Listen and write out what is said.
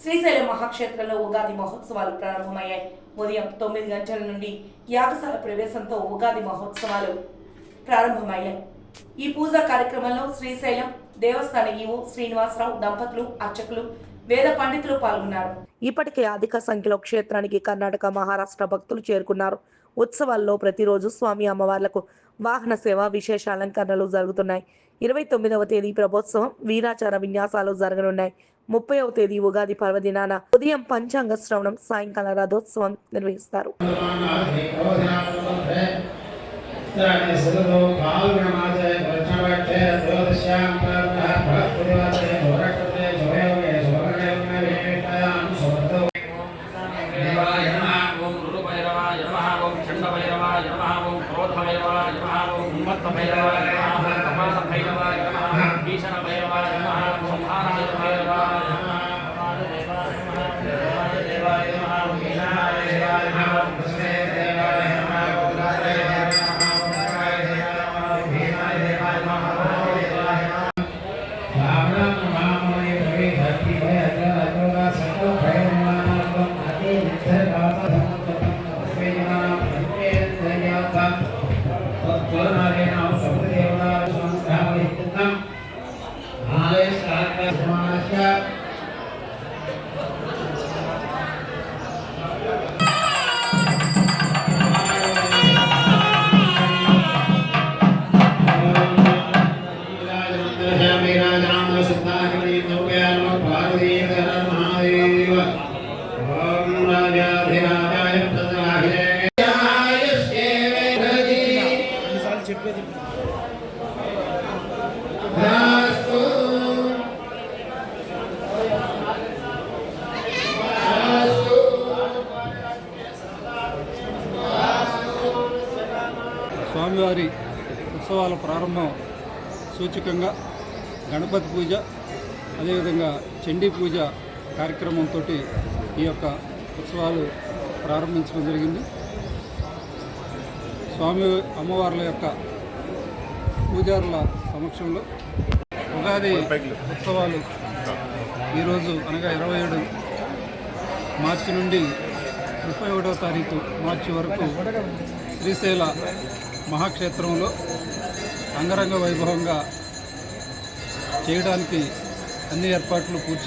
శ్రీశైలం మహాక్షేత్రంలో ఉగాది మహోత్సవాలు ప్రారంభమయ్యాయి. ఉదయం 9 గంటల నుండి యాగశాల ప్రవేశంతో ఉగాది మహోత్సవాలు ప్రారంభమయ్యాయి. ఈ పూజా కార్యక్రమంలో శ్రీశైలం దేవస్థాన ఈవో శ్రీనివాసరావు దంపతులు, అర్చకులు, వేద పండితులు పాల్గొన్నారు. ఇప్పటికే అధిక సంఖ్యలో క్షేత్రానికి కర్ణాటక, మహారాష్ట్ర భక్తులు చేరుకున్నారు. ఉత్సవాల్లో ప్రతిరోజు స్వామి అమ్మవార్లకు వాహన సేవ, విశేష అలంకరణలు జరుగుతున్నాయి. 29వ తేదీ ప్రభోత్సవం, వీరాచార విన్యాసాలు జరగనున్నాయి. 30వ తేదీ ఉగాది పర్వదినాన ఉదయం పంచాంగ శ్రవణం, సాయంకాల రథోత్సవం నిర్వహిస్తారు. స్వామివారి ఉత్సవాల ప్రారంభం సూచకంగా గణపతి పూజ, అదేవిధంగా చండీ పూజ కార్యక్రమంతో ఈ యొక్క ఉత్సవాలు ప్రారంభించడం జరిగింది. స్వామి అమ్మవార్ల యొక్క పూజారుల సమక్షంలో ఉగాది ఉత్సవాలు ఈరోజు అనగా 27 మార్చి నుండి 31వ తారీఖు మార్చి వరకు శ్రీశైల మహాక్షేత్రంలో అంగరంగ వైభవంగా చేయడానికి అన్ని ఏర్పాట్లు పూర్తి